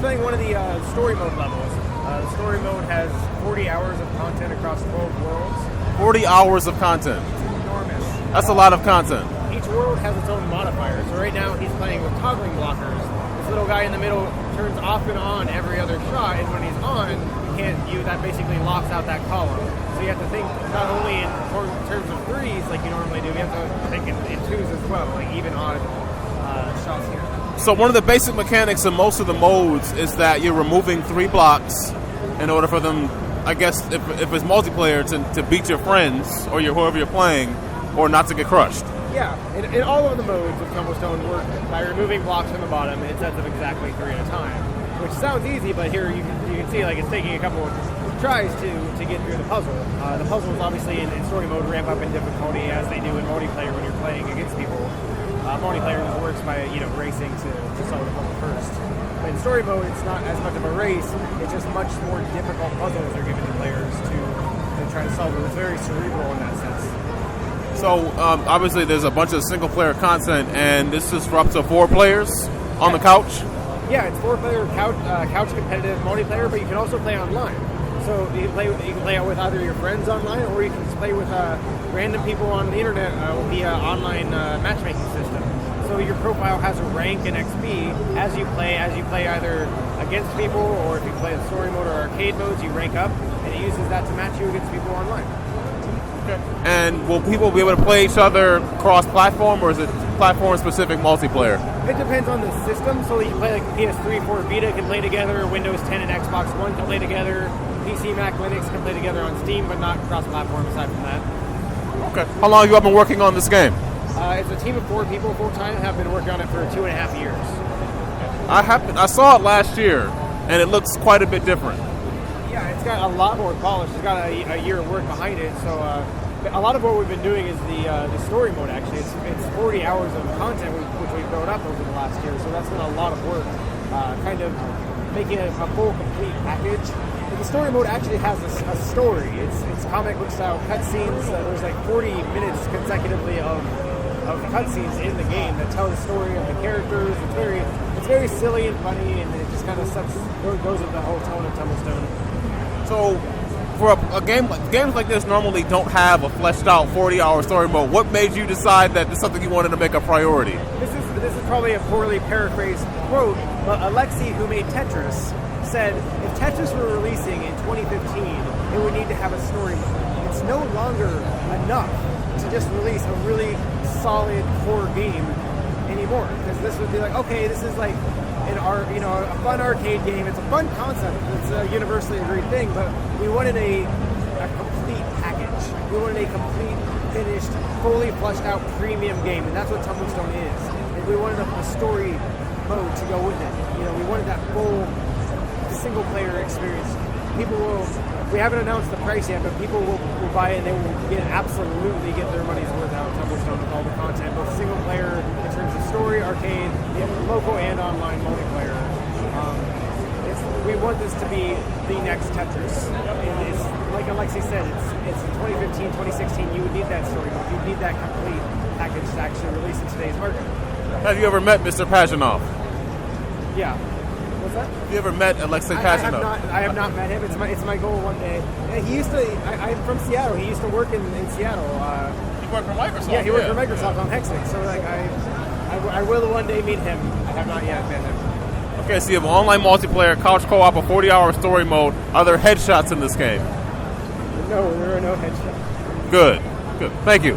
playing one of the story mode levels. The story mode has 40 hours of content across both worlds. 40 hours of content. It's enormous. That's a lot of content. Each world has its own modifier. So right now he's playing with toggling blockers. This little guy in the middle turns off and on every other shot, and when he's on, that basically locks out that column. So you have to think not only in terms of threes like you normally do, you have to think in twos as well, like even odd shots here. So one of the basic mechanics in most of the modes is that you're removing 3 blocks in order for them, I guess, if it's multiplayer, to beat your friends or whoever you're playing, or not to get crushed. Yeah, in all of the modes of Tumblestone work by removing blocks from the bottom in sets of exactly 3 at a time, which sounds easy, but here you can see like it's taking a couple of tries to get through the puzzle. The puzzles obviously in story mode ramp up in difficulty as they do in multiplayer when you're playing against people. Multiplayer works by racing to solve the puzzle first. But in story mode, it's not as much of a race. It's just much more difficult puzzles are given to players to try to solve it. It's very cerebral in that sense. So obviously, there's a bunch of single-player content, and this is for up to 4 players on the couch. Yeah, it's 4-player couch competitive multiplayer, but you can also play online. So you can play out with either your friends online, or you can just play with random people on the internet via online matchmaking system. So your profile has a rank and XP as you play either against people, or if you play in story mode or arcade modes, you rank up, and it uses that to match you against people online. Okay. And will people be able to play each other cross-platform, or is it platform-specific multiplayer? It depends on the system. So you can play like PS3, 4, Vita can play together, Windows 10 and Xbox One can play together, PC, Mac, Linux can play together on Steam, but not cross-platform aside from that. Okay. How long have you all been working on this game? It's a team of 4 people full-time, have been working on it for 2.5 years. I saw it last year, and it looks quite a bit different. Yeah, it's got a lot more polish. It's got a year of work behind it. So a lot of what we've been doing is the story mode, actually. It's 40 hours of content which we've built up over the last year, so that's been a lot of work, kind of making it a full, complete package. But the story mode actually has a story. It's comic book style cutscenes. There's like 40 minutes consecutively of cutscenes in the game that tell the story of the characters. It's very silly and funny, and it just kind of goes with the whole tone of Tumblestone. So, for a game, games like this normally don't have a fleshed out 40-hour story mode. What made you decide that this is something you wanted to make a priority? This is probably a poorly paraphrased quote, but Alexei, who made Tetris, said if Tetris were releasing in 2015, it would need to have a story mode. It's no longer enough to just release a really solid core game anymore, because this would be like, okay, this is like a fun arcade game. It's a fun concept. It's a universally agreed thing, but we wanted a complete package. We wanted a complete, finished, fully fleshed out premium game, and that's what Tumblestone is. And we wanted a story mode to go with it. We wanted that full single player experience. We haven't announced the price yet, but people will buy it and they will absolutely get their money's worth out of Tumblestone with all the content, both single player in terms of story, arcade, local and online multiplayer. We want this to be the next Tetris. And it's, like Alexei said, it's in 2015, 2016, you would need that story mode. You'd need that complete package to actually release in today's market. Have you ever met Mr. Pajanov? Yeah. What's that? Have you ever met Alexei Pajanov? I have not met him. It's my goal one day. He used to. I'm from Seattle. He used to work in Seattle. He worked for Microsoft. Yeah, he worked for Microsoft on Hexnic. So I will one day meet him. I have not yet met him. Okay, so you have online multiplayer, couch co-op, a 40-hour story mode. Are there headshots in this game? No, there are no headshots. Good. Thank you.